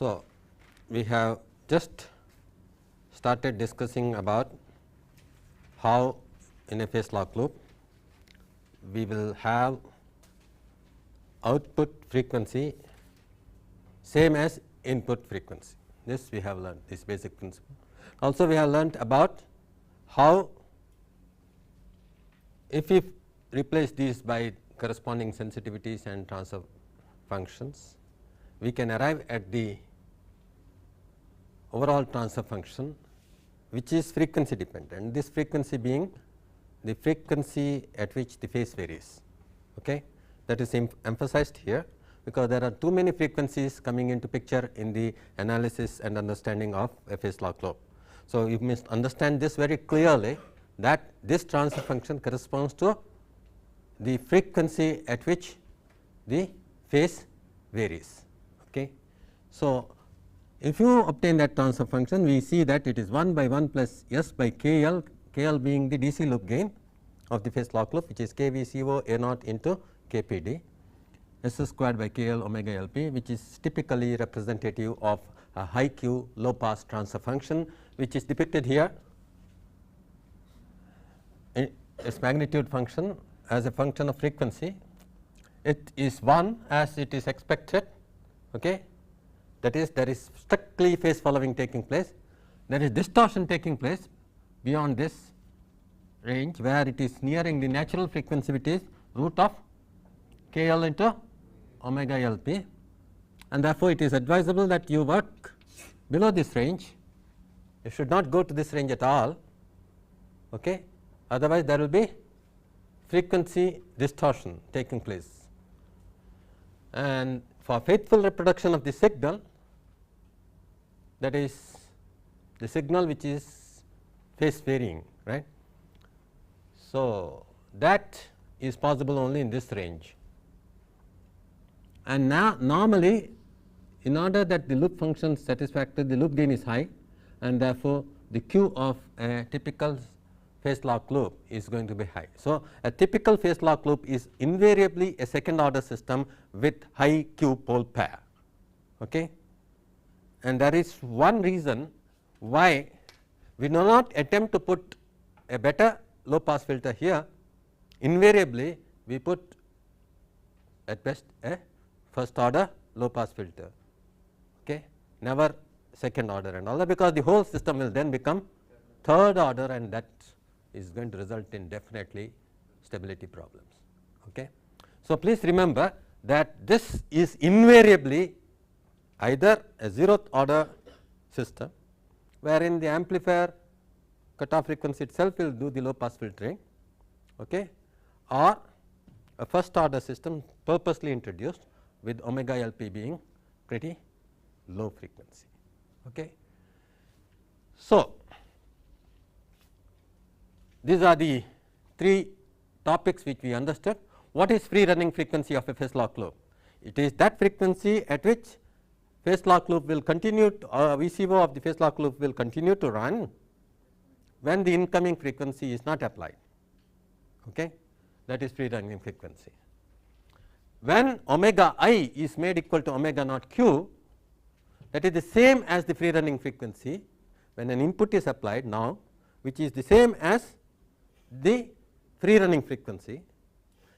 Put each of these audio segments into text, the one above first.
So, we have just started discussing about how in a phase lock loop we will have output frequency same as input frequency. This we have learned, this basic principle. Also we have learnt about how if we replace these by corresponding sensitivities and transfer functions, we can arrive at the overall transfer function which is frequency dependent, this frequency being the frequency at which the phase varies. Okay. That is emphasized here, because there are too many frequencies coming into picture in the analysis and understanding of a phase lock loop. So, you must understand this very clearly, that this transfer function corresponds to the frequency at which the phase varies. Okay. So, if you obtain that transfer function, we see that it is 1 by 1 plus S by KL, KL being the DC loop gain of the phase lock loop, which is KVCO A naught into KPD, S squared by KL omega LP, which is typically representative of a high Q low pass transfer function, which is depicted here as magnitude function as a function of frequency. It is 1 as it is expected. Okay. That is, there is strictly phase following taking place, there is distortion taking place beyond this range, where it is nearing the natural frequency, which is root of KL into omega LP, and therefore, it is advisable that you work below this range. You should not go to this range at all. Okay. Otherwise, there will be frequency distortion taking place, and for faithful reproduction of the signal, that is the signal which is phase varying, right. So, that is possible only in this range, and now normally in order that the loop function is satisfactory, the loop gain is high, and therefore, the Q of a typical phase lock loop is going to be high. So, a typical phase lock loop is invariably a second order system with high Q pole pair. Okay. And there is one reason why we do not attempt to put a better low pass filter here. Invariably, we put at best a first order low pass filter, okay, never second order and all that, because the whole system will then become third order, and that is going to result in definitely stability problems. Okay. So, please remember that this is invariably either a zeroth order system, wherein the amplifier cutoff frequency itself will do the low pass filtering, okay, or a first order system purposely introduced with omega LP being pretty low frequency. Okay. So, these are the three topics which we understood. What is free running frequency of a phase lock loop? It is that frequency at which phase lock loop will continue to, VCO of the phase lock loop will continue to run when the incoming frequency is not applied. Okay. That is free running frequency. When omega I is made equal to omega naught Q, that is the same as the free running frequency when an input is applied now, which is the same as the free running frequency,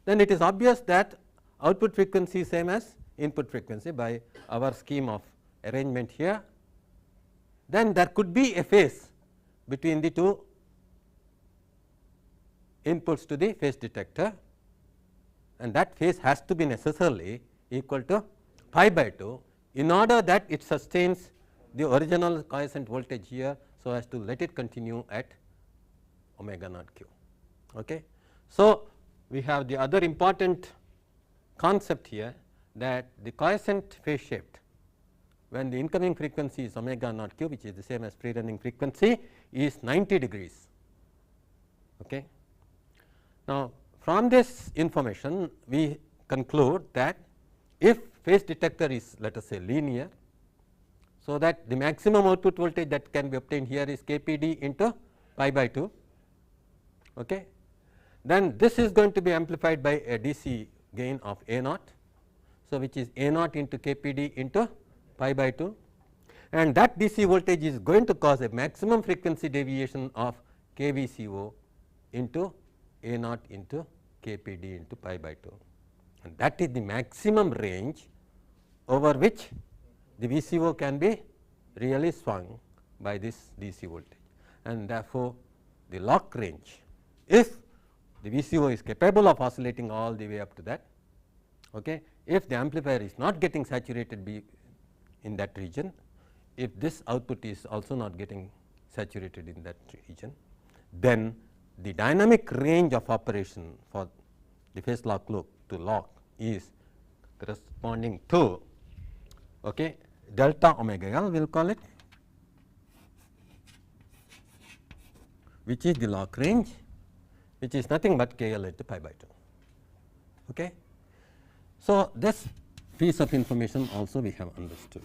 then it is obvious that output frequency is same as input frequency by our scheme of arrangement here. Then there could be a phase between the two inputs to the phase detector, and that phase has to be necessarily equal to pi by 2 in order that it sustains the original quiescent voltage here, so as to let it continue at omega naught Q. Okay. So, we have the other important concept here, that the quiescent phase shift when the incoming frequency is omega naught Q, which is the same as free running frequency, is 90 degrees. Okay. Now, from this information we conclude that if phase detector is, let us say, linear, so that the maximum output voltage that can be obtained here is KPD into pi by 2. Okay. Then this is going to be amplified by a DC gain of A naught. So, which is A naught into KPD into pi by 2. and that DC voltage is going to cause a maximum frequency deviation of kVCO into A naught into kPd into pi by 2, and that is the maximum range over which the VCO can be really swung by this DC voltage, and therefore, the lock range, if the VCO is capable of oscillating all the way up to that, okay, if the amplifier is not getting saturated in that region, if this output is also not getting saturated in that region, then the dynamic range of operation for the phase lock loop to lock is corresponding to, okay, delta omega L, we will call it, which is the lock range, which is nothing but K L into pi by 2. Okay. So, this piece of information also we have understood.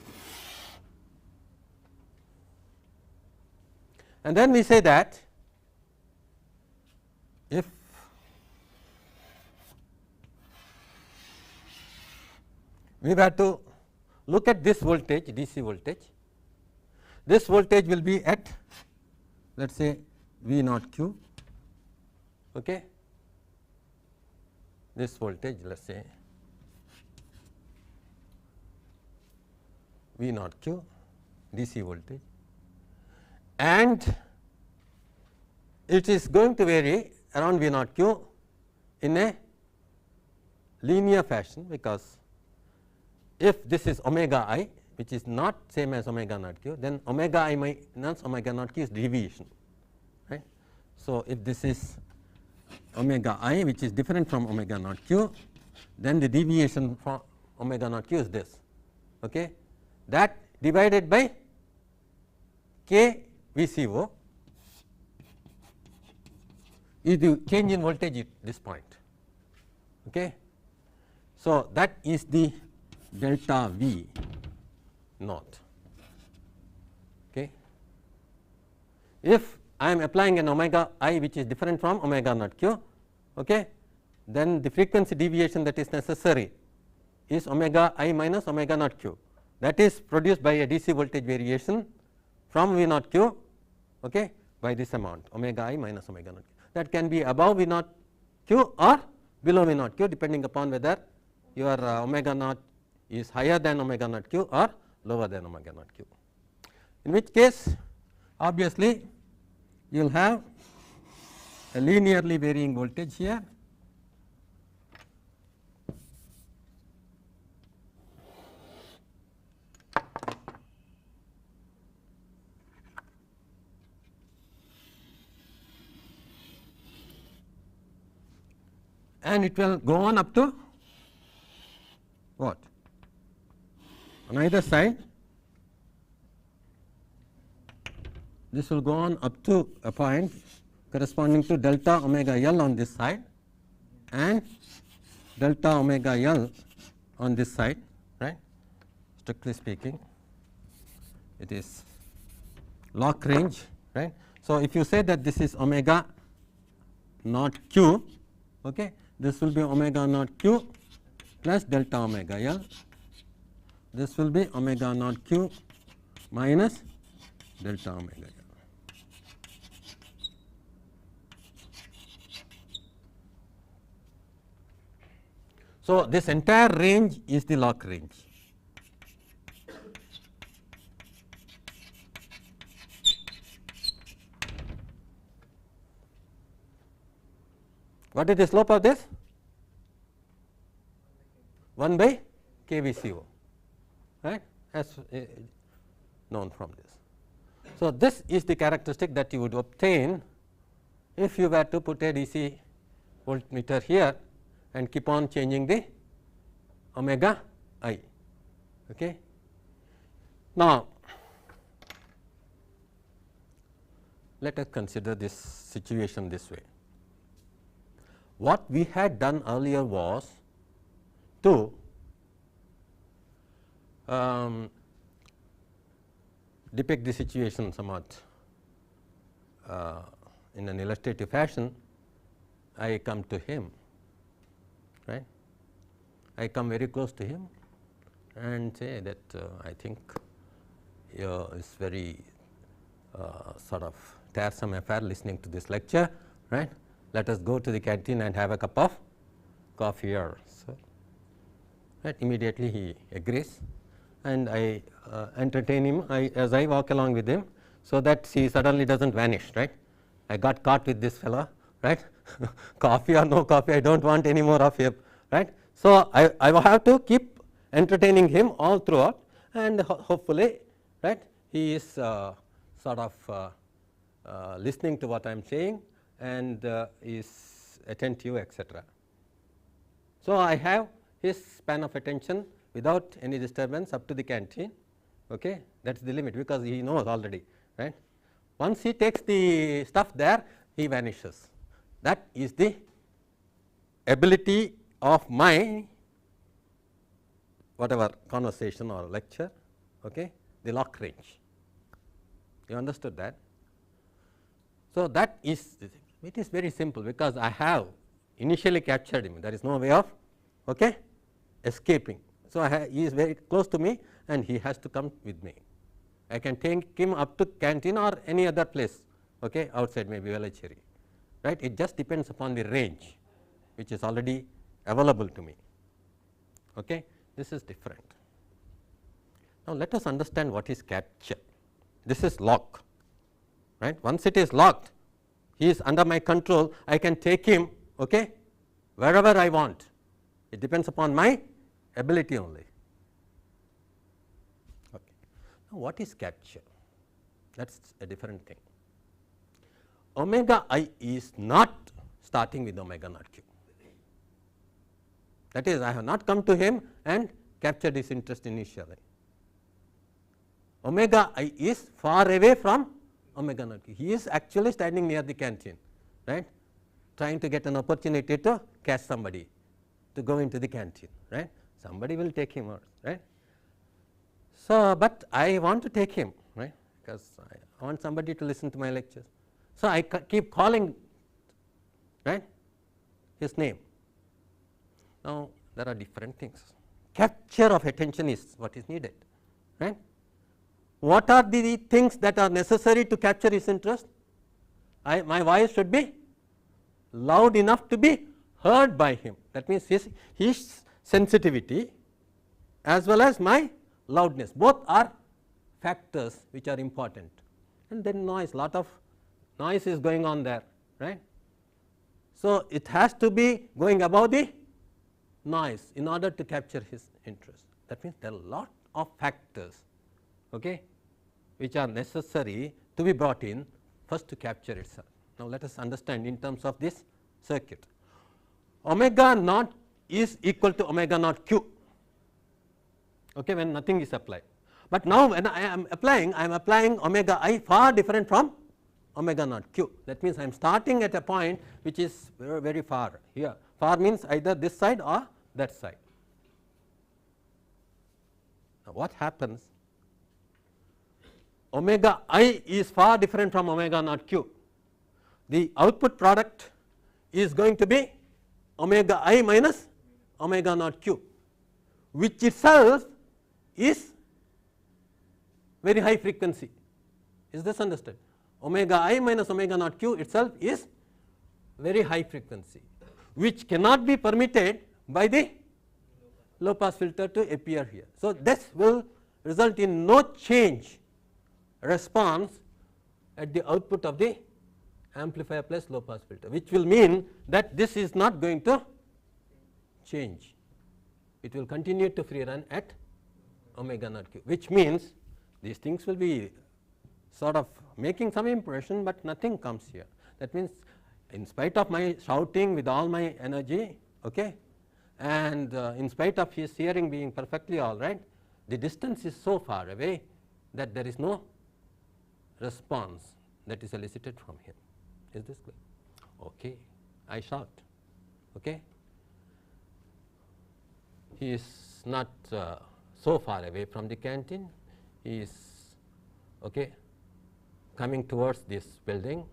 And then we say that if we were to look at this voltage, DC voltage, this voltage will be at, let us say, V naught q, okay. This voltage, let us say V naught q, DC voltage, and it is going to vary around V naught q in a linear fashion, because if this is omega I, which is not same as omega naught q, then omega I minus omega naught q is deviation, right. So, if this is omega I, which is different from omega naught q, then the deviation from omega naught q is this, okay. That divided by k VCO is the change in voltage at this point, okay. So, that is the delta V naught, okay. If I am applying an omega I which is different from omega naught q, okay, then the frequency deviation that is necessary is omega I minus omega naught q, that is produced by a DC voltage variation from V naught q, okay, by this amount omega I minus omega naught q. That can be above V naught q or below V naught q, depending upon whether your omega naught is higher than omega naught q or lower than omega naught q. In which case, obviously, you will have a linearly varying voltage here, and it will go on up to what? On either side, this will go on up to a point corresponding to delta omega L on this side and delta omega L on this side, right. Strictly speaking, it is lock range, right. So, if you say that this is omega naught q, okay, this will be omega naught q plus delta omega L, this will be omega naught q minus delta omega L. So, this entire range is the lock range. What is the slope of this? 1 by kVCO, right, as known from this. So, this is the characteristic that you would obtain if you were to put a DC voltmeter here and keep on changing the omega I. Okay. Now, let us consider this situation this way. What we had done earlier was to depict the situation somewhat in an illustrative fashion. I come to him, right. I come very close to him and say that I think is very sort of tiresome affair listening to this lecture, right. Let us go to the canteen and have a cup of coffee or so. Right. Immediately he agrees, and I entertain him as I walk along with him, so that he suddenly does not vanish. Right. I got caught with this fellow, right. Coffee or no coffee, I do not want any more of him. Right. So, I will have to keep entertaining him all throughout, and hopefully, right, he is sort of listening to what I am saying and is attentive, etc. So, I have his span of attention without any disturbance up to the canteen. Okay. That is the limit, because he knows already. Right. Once he takes the stuff there, he vanishes. That is the ability of my whatever conversation or lecture, okay, the lock range. You understood that? So, that is, it is very simple, because I have initially captured him, there is no way of, okay, escaping. So, he is very close to me and he has to come with me. I can take him up to canteen or any other place, okay, outside, maybe Velachery, right. It just depends upon the range which is already available to me. Okay. This is different. Now, let us understand what is capture. This is lock, right. Once it is locked, he is under my control, I can take him, okay, wherever I want. It depends upon my ability only. Okay. Now, what is capture? That is a different thing. Omega I is not starting with omega naught q. That is, I have not come to him and captured his interest initially. Omega I is far away from omega naught q. He is actually standing near the canteen, right, trying to get an opportunity to catch somebody to go into the canteen, right. Somebody will take him out, right. So, but I want to take him, right, because I want somebody to listen to my lectures. So, I keep calling, right, his name. Now, there are different things. Capture of attention is what is needed, right. What are the things that are necessary to capture his interest? My voice should be loud enough to be heard by him. That means, his sensitivity as well as my loudness, both are factors which are important. And then noise, lot of noise is going on there, right. So, it has to be going above the noise in order to capture his interest. That means, there are a lot of factors, okay, which are necessary to be brought in first to capture itself. Now, let us understand in terms of this circuit. Omega naught is equal to omega naught q, okay, when nothing is applied. But now, when I am applying omega I far different from omega naught q. That means, I am starting at a point which is very, very far here. Far means either this side or that side. Now, what happens? Omega I is far different from omega naught q. The output product is going to be omega I minus omega naught q, which itself is very high frequency. Is this understood? Omega I minus omega naught q itself is very high frequency, which cannot be permitted by the low pass filter to appear here. So, this will result in no change response at the output of the amplifier plus low pass filter, which will mean that this is not going to change. It will continue to free run at omega naught q, which means these things will be sort of making some impression, but nothing comes here. That means, in spite of my shouting with all my energy, okay, and in spite of his hearing being perfectly all right, the distance is so far away that there is no response that is elicited from him. Is this clear? Okay, I shout. Okay, he is not so far away from the canteen. He is okay, coming towards this building,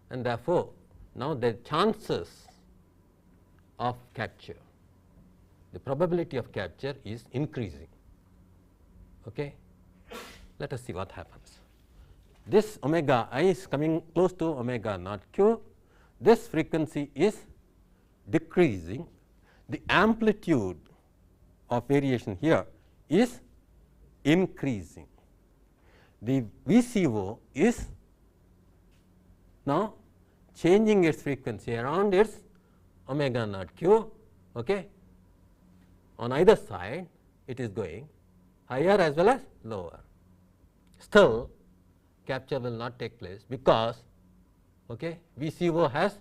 and therefore, now the chances of capture, the probability of capture is increasing. Okay. Let us see what happens. This omega I is coming close to omega naught q. This frequency is decreasing. The amplitude of variation here is increasing. The VCO is now changing its frequency around its omega naught q. Okay. On either side it is going higher as well as lower. Still capture will not take place because okay, VCO has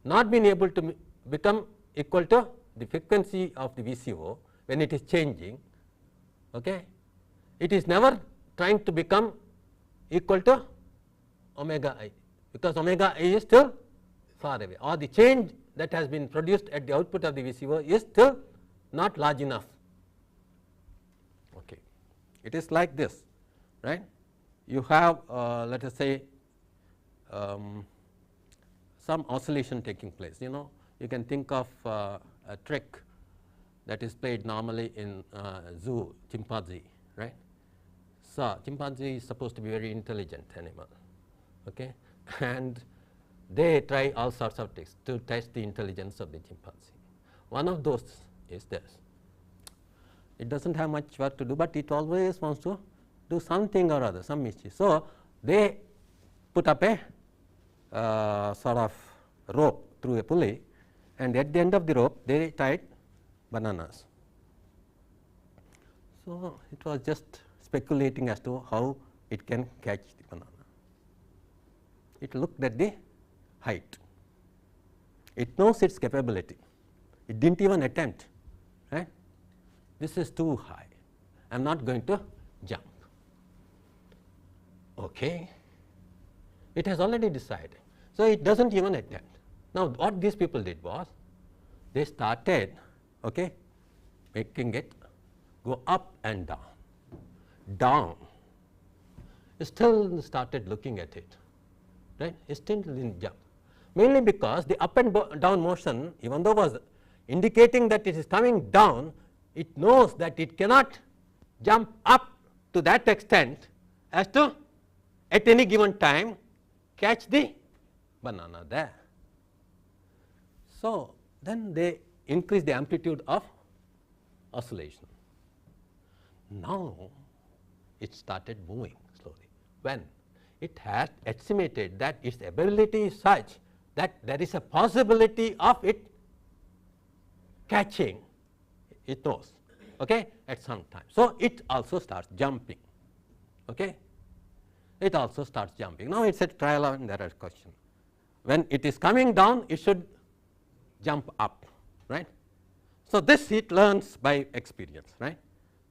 not been able to become equal to the frequency of the VCO when it is changing. Okay. It is never trying to become equal to omega I, because omega I is still far away, or the change that has been produced at the output of the VCO is still not large enough. Okay. It is like this, right. You have let us say some oscillation taking place. You can think of a trick that is played normally in zoo, chimpanzee, right. So chimpanzee is supposed to be very intelligent animal, okay, and they try all sorts of tricks to test the intelligence of the chimpanzee. One of those is this. It does not have much work to do, but it always wants to do something or other, some mischief. So they put up a sort of rope through a pulley, and at the end of the rope they tied bananas. So it was just speculating as to how it can catch the banana. It looked at the height. It knows its capability. It did not even attempt, right. This is too high. I am not going to jump. Okay. It has already decided. So it does not even attempt. Now what these people did was they started okay, making it go up and down. Down. It still started looking at it, right. It still did not jump, mainly because the up and down motion, even though was indicating that it is coming down, it knows that it cannot jump up to that extent as to at any given time catch the banana there. So then they increase the amplitude of oscillation. Now it started moving slowly. When it has estimated that its ability is such that there is a possibility of it catching, it knows, okay, at some time. So it also starts jumping. Okay. It also starts jumping. Now it is a trial and error question. When it is coming down, it should jump up, right. So this it learns by experience, right.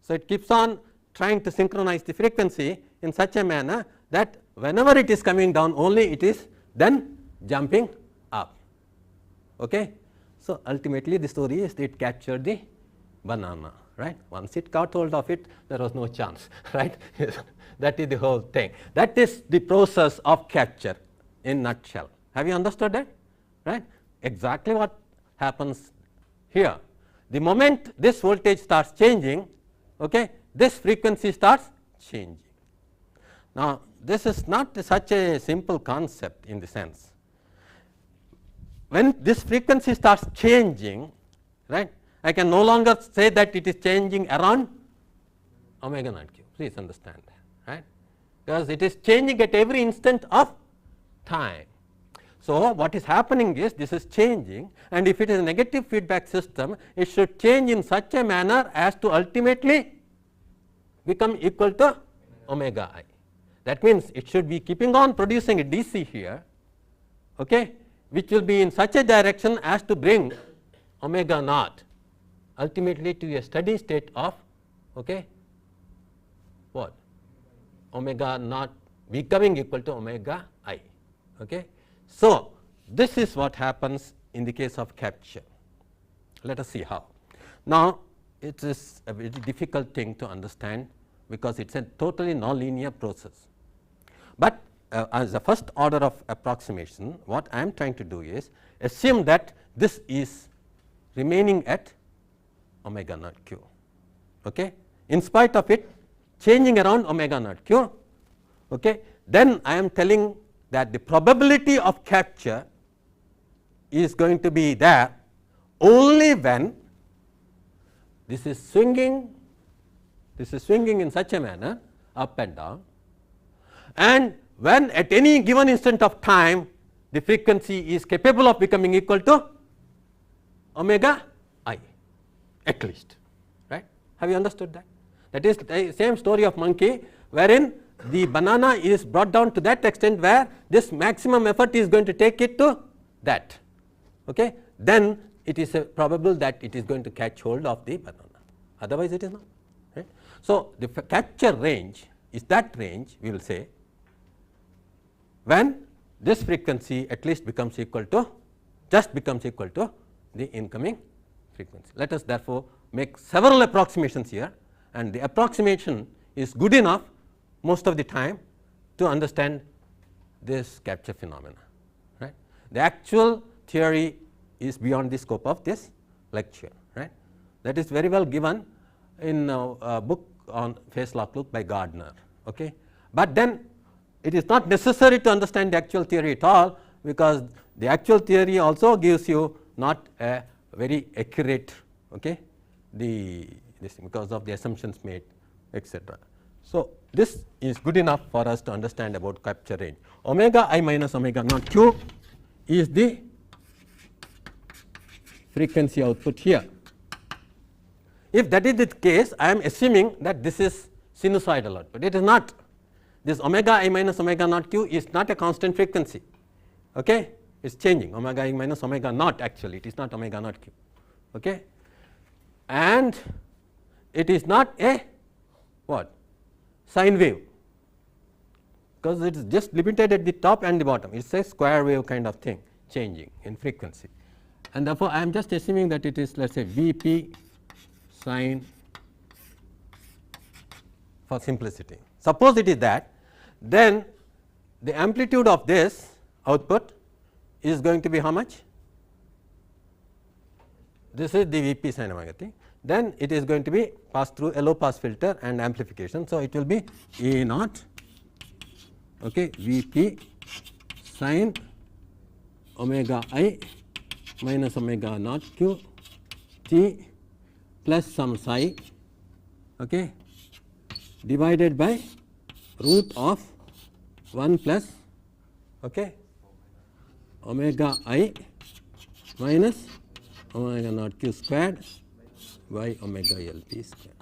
So it keeps on trying to synchronize the frequency in such a manner that whenever it is coming down, only it is then jumping up. Okay. So ultimately the story is that it captured the banana, right. Once it got hold of it, there was no chance, right. That is the whole thing. That is the process of capture in nutshell. Have you understood that, right? Exactly what happens here. The moment this voltage starts changing, okay, this frequency starts changing. Now this is not such a simple concept in the sense. When this frequency starts changing, right, I can no longer say that it is changing around omega naught q. Please understand that, right, because it is changing at every instant of time. So what is happening is this is changing, and if it is a negative feedback system, it should change in such a manner as to ultimately become equal to omega I. That means it should be keeping on producing a DC here, okay, which will be in such a direction as to bring omega naught ultimately to a steady state of okay, what, omega naught becoming equal to omega I. Okay. So this is what happens in the case of capture. Let us see how. Now it is a very difficult thing to understand because it is a totally nonlinear process. But as a first order of approximation, what I am trying to do is assume that this is remaining at omega naught q, okay, in spite of it changing around omega naught q. Okay. Then I am telling that the probability of capture is going to be there only when this is swinging in such a manner up and down, and when at any given instant of time the frequency is capable of becoming equal to omega I at least, right. Have you understood that? That is the same story of monkey, wherein the banana is brought down to that extent where this maximum effort is going to take it to that. Okay. Then it is probable that it is going to catch hold of the banana, otherwise it is not, right. So, the capture range is that range, we will say, when this frequency at least becomes equal to, just becomes equal to the incoming frequency. Let us therefore make several approximations here, and the approximation is good enough most of the time to understand this capture phenomena, right. The actual theory is beyond the scope of this lecture, right. That is very well given in a book on phase lock loop by Gardner. Okay. But then it is not necessary to understand the actual theory at all, because the actual theory also gives you not a very accurate, okay, this because of the assumptions made, etc. So, this is good enough for us to understand about capture range. Omega I minus omega naught q is the frequency output here. If that is the case, I am assuming that this is sinusoidal output. It is not. This omega I minus omega naught q is not a constant frequency. Okay. It is changing, omega I minus omega naught, actually it is not omega naught q. Okay. And it is not a what? Sine wave, because it is just limited at the top and the bottom. It is a square wave kind of thing, changing in frequency, and therefore I am just assuming that it is, let us say, Vp sine, for simplicity. Suppose it is that, then the amplitude of this output is going to be how much? This is the Vp sin omega t. Then it is going to be passed through a low pass filter and amplification. So, it will be A naught, okay, Vp sin omega I minus omega naught q t plus some psi, okay, divided by root of 1 plus, okay, omega I minus omega naught q squared by omega Lp square,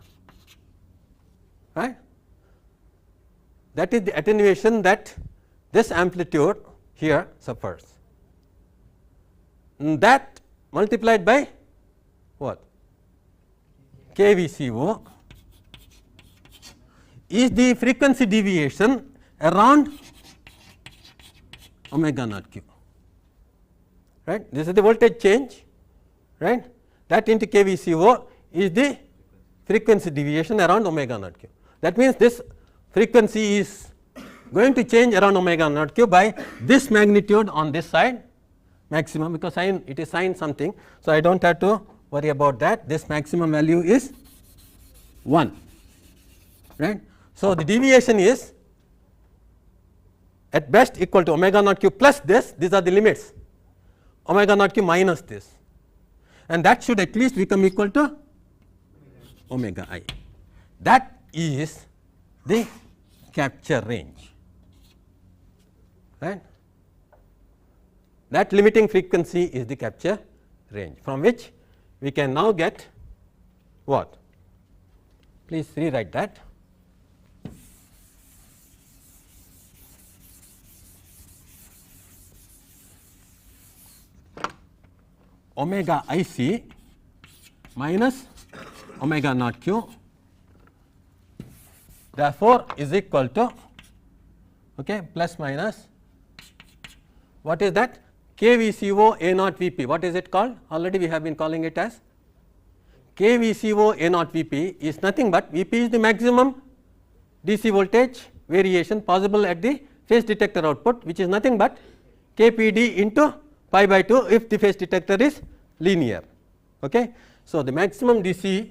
right. That is the attenuation that this amplitude here suffers. And that multiplied by what? KVCO is the frequency deviation around omega naught q, right. This is the voltage change, right. That into KVCO is the frequency deviation around omega naught q. That means, this frequency is going to change around omega naught q by this magnitude on this side maximum, because sin, it is sin something. So, I do not have to worry about that. This maximum value is 1, right. So, the deviation is at best equal to omega naught q plus this, these are the limits, omega naught q minus this, and that should at least become equal to omega I. That is the capture range, right. That limiting frequency is the capture range, from which we can now get what? Please rewrite that. Omega IC minus omega naught q, therefore, is equal to, okay, plus minus, what is that? KVCO A naught Vp. What is it called? Already we have been calling it as KVCO A naught Vp is nothing but, Vp is the maximum DC voltage variation possible at the phase detector output, which is nothing but KPD into pi by 2 if the phase detector is linear. Okay. So, the maximum DC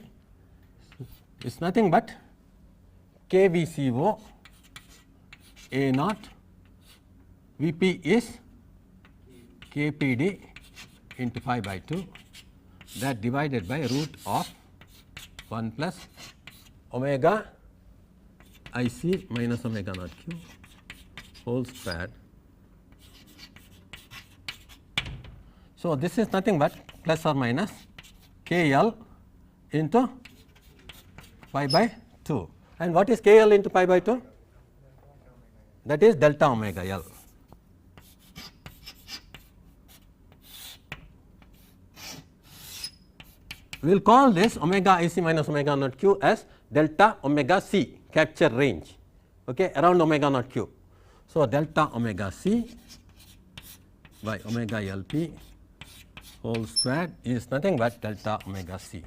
is nothing but KVCO A naught, Vp is KPD into pi by 2, that divided by root of 1 plus omega IC minus omega naught q whole squared. So, this is nothing but plus or minus KL into pi by 2. And what is KL into pi by 2? That is delta omega L. We will call this omega IC minus omega naught q as delta omega C, capture range, okay, around omega naught q. So, delta omega C by omega LP whole squared is nothing but delta omega C.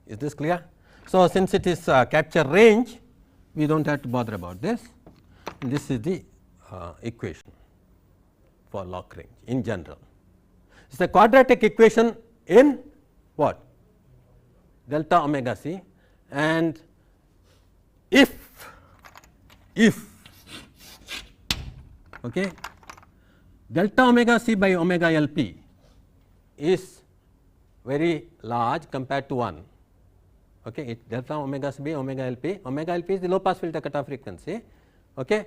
Is this clear? So, since it is capture range, we do not have to bother about this, and this is the equation for lock range in general. It is a quadratic equation in what? Delta omega C, and if okay, delta omega C by omega LP is very large compared to 1. Okay, it delta omega C by omega LP is the low pass filter cutoff frequency. Okay.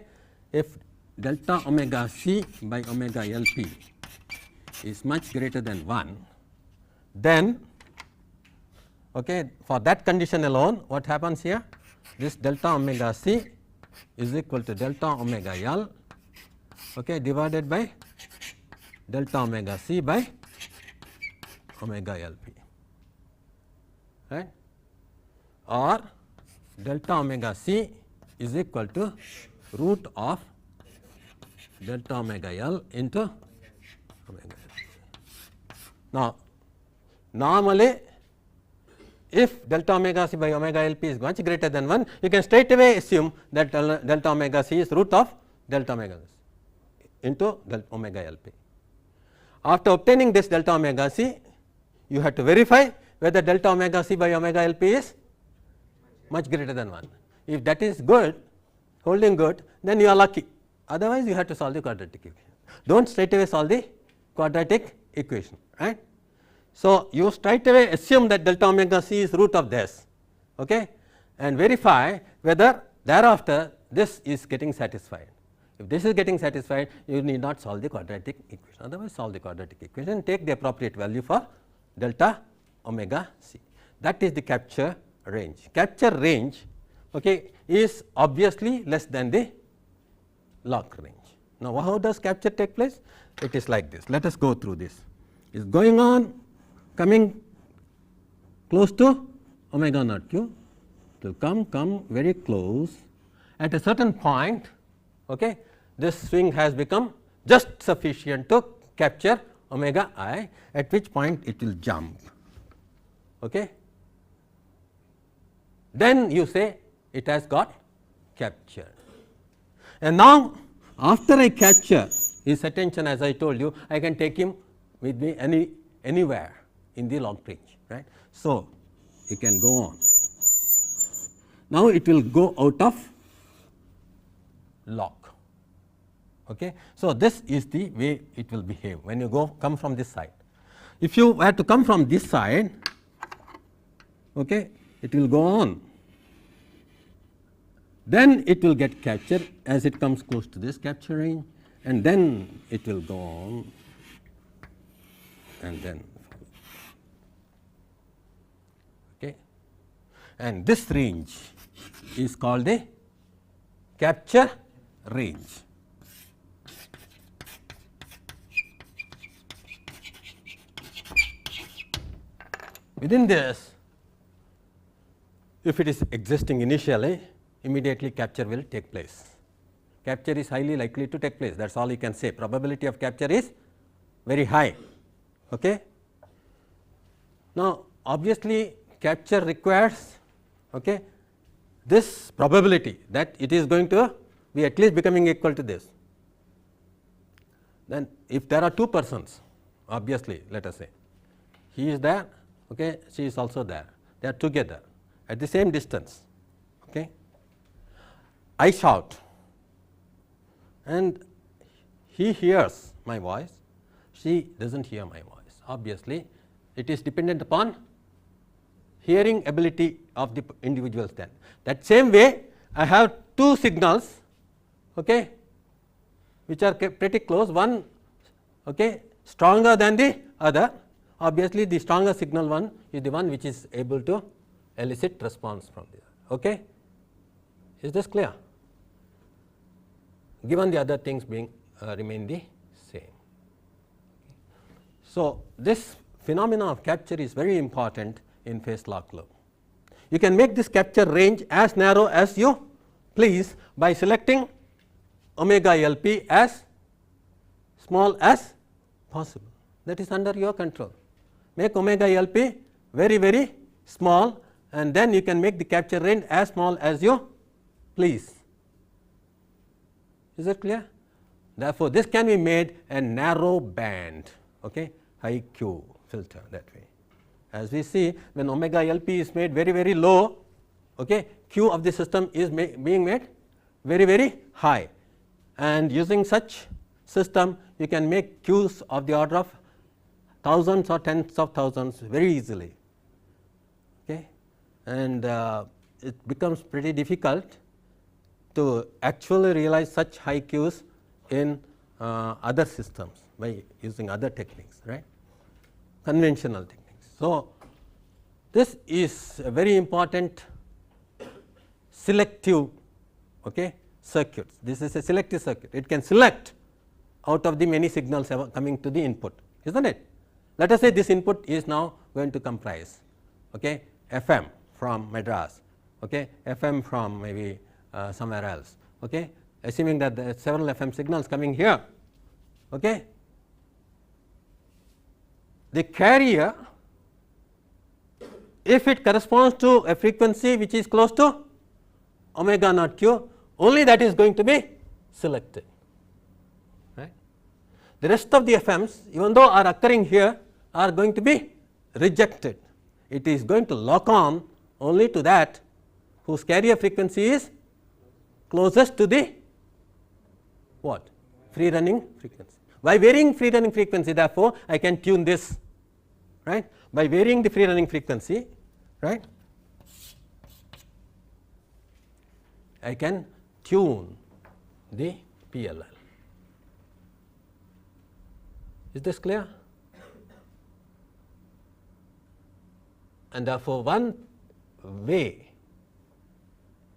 If delta omega C by omega LP is much greater than 1, then okay, for that condition alone, what happens here? This delta omega C is equal to delta omega L, okay, divided by delta omega C by omega LP, right, or delta omega C is equal to root of delta omega L into omega LP. Now, normally if delta omega C by omega LP is much greater than 1, you can straight away assume that delta omega C is root of delta omega C into delta omega LP. After obtaining this delta omega C, you have to verify whether delta omega C by omega LP is much greater than 1. If that is good, holding good, then you are lucky, otherwise you have to solve the quadratic equation. Do not straight away solve the quadratic equation, right. So, you straight away assume that delta omega C is root of this, okay, and verify whether thereafter this is getting satisfied. If this is getting satisfied, you need not solve the quadratic equation, otherwise solve the quadratic equation and take the appropriate value for delta omega C. That is the capture range. Capture range, okay, is obviously less than the lock range. Now, how does capture take place? It is like this. Let us go through this. It is going on, coming close to omega naught q, it will come very close. At a certain point, okay, this swing has become just sufficient to capture omega I, at which point it will jump. Okay. Then you say it has got captured. And now, after I capture his attention, as I told you, I can take him with me anywhere in the long range, right. So, you can go on. Now, it will go out of lock. Okay. So, this is the way it will behave when you come from this side. If you were to come from this side, okay, it will go on, then it will get captured as it comes close to this capture range, and then it will go on and then okay. And this range is called the capture range. Within this, if it is existing initially, immediately capture will take place. Capture is highly likely to take place, that is all you can say. Probability of capture is very high. Okay. Now, obviously, capture requires okay, this probability that it is going to be at least becoming equal to this. Then, if there are two persons, obviously, let us say he is there okay, she is also there, they are together at the same distance. Okay. I shout and he hears my voice, she does not hear my voice. Obviously, it is dependent upon hearing ability of the individuals then. That same way I have two signals, okay, which are pretty close, one, okay, stronger than the other. Obviously, the stronger signal one is the one which is able to elicit response from the other. Okay. Is this clear? Given the other things being remain the same. So, this phenomena of capture is very important in phase lock loop. You can make this capture range as narrow as you please by selecting omega LP as small as possible, that is under your control. Make omega LP very, very small and then you can make the capture range as small as you please. Is that clear? Therefore, this can be made a narrow band, okay, high Q filter that way. As we see, when omega LP is made very, very low, okay, Q of the system is being made very, very high, and using such system you can make Qs of the order of thousands or tens of thousands very easily. Okay. And it becomes pretty difficult to actually realize such high Qs in other systems by using other techniques, right, conventional techniques. So, this is a very important selective, okay, circuit. This is a selective circuit, it can select out of the many signals coming to the input, is not it. Let us say this input is now going to comprise, okay, FM from Madras, okay, FM from maybe somewhere else, okay, assuming that there are several FM signals coming here. Okay. The carrier, if it corresponds to a frequency which is close to omega naught q, only that is going to be selected. Right. The rest of the FMs, even though are occurring here, are going to be rejected. It is going to lock on only to that whose carrier frequency is closest to the what? Free running frequency. By varying free running frequency, therefore, I can tune this, right. By varying the free running frequency, right, I can tune the PLL. Is this clear? And therefore, one way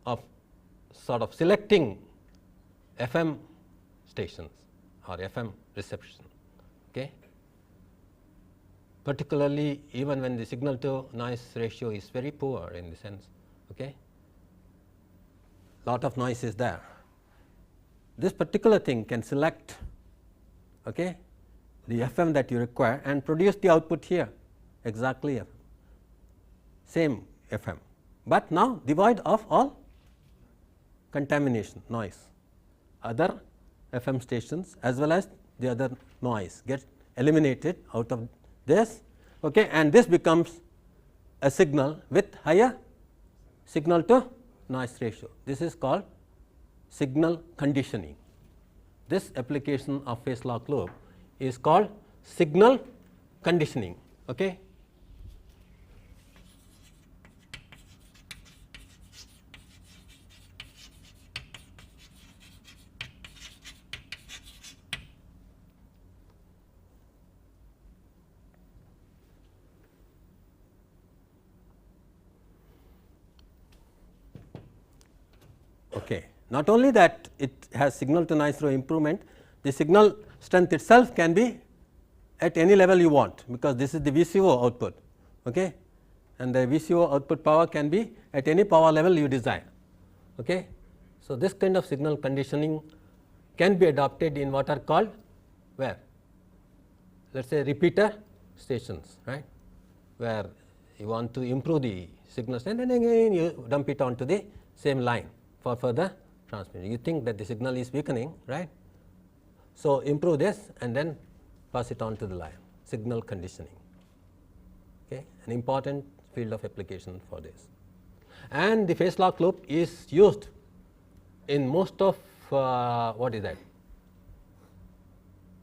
of sort of selecting FM stations or FM reception, okay, particularly even when the signal to noise ratio is very poor in the sense, okay, lot of noise is there. This particular thing can select, okay, the FM that you require and produce the output here exactly FM, same FM, but now devoid of all contamination noise. Other FM stations as well as the other noise get eliminated out of this, okay, and this becomes a signal with higher signal to noise ratio. This is called signal conditioning. This application of phase lock loop is called signal conditioning. Okay. Okay. Not only that it has signal to noise ratio improvement, the signal strength itself can be at any level you want, because this is the VCO output, okay, and the VCO output power can be at any power level you desire. Okay. So, this kind of signal conditioning can be adopted in what are called where, let us say repeater stations, right, where you want to improve the signal strength and again you dump it onto the same line for further transmission. You think that the signal is weakening, right. So, improve this and then pass it on to the line, signal conditioning. okay, an important field of application for this. And the phase lock loop is used in most of what is that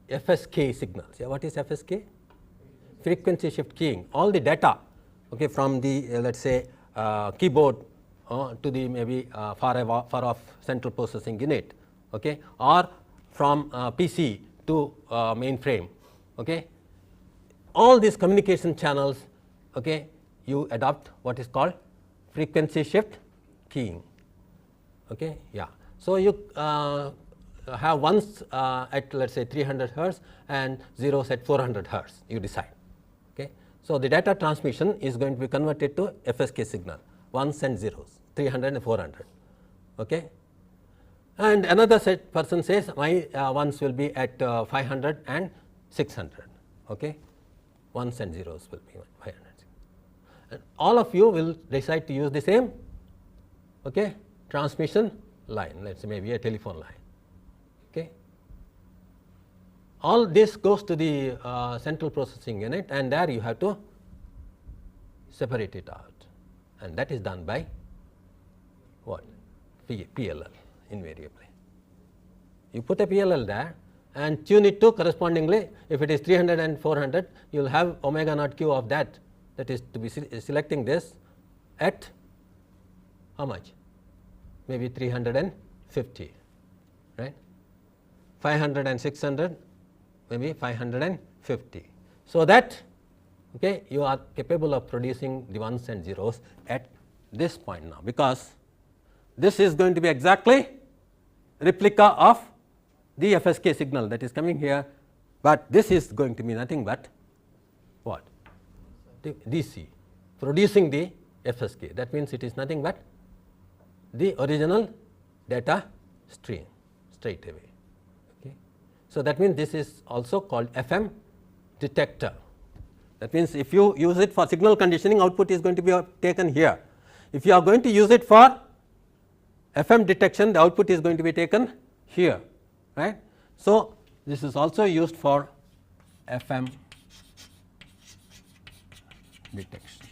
FSK signals. Yeah, what is FSK? Frequency shift keying. All the data, okay, from the let us say keyboard to the maybe far off central processing unit, okay, or from PC to mainframe, okay. All these communication channels, okay, you adopt what is called frequency shift keying, okay. Yeah. So, you have ones at let us say 300 hertz and zeros at 400 hertz, you decide, okay. So, the data transmission is going to be converted to FSK signal, ones and zeros, 300 and 400, okay. And another person says my ones will be at 500 and 600, okay, ones and zeros will be 500. And all of you will decide to use the same, okay, transmission line, let us say maybe a telephone line, okay. All this goes to the central processing unit, and there you have to separate it out, and that is done by what? PLL invariably. You put a PLL there and tune it to correspondingly. If it is 300 and 400, you will have omega naught q of that, that is to be selecting this at how much? Maybe 350, right? 500 and 600, maybe 550. So that, okay, you are capable of producing the ones and zeros at this point now, because this is going to be exactly replica of the FSK signal that is coming here, but this is going to be nothing but what? The DC producing the FSK. That means it is nothing but the original data stream straight away. Okay. So, that means this is also called FM detector. That means if you use it for signal conditioning, output is going to be taken here. If you are going to use it for FM detection, the output is going to be taken here, right. So, this is also used for FM detection.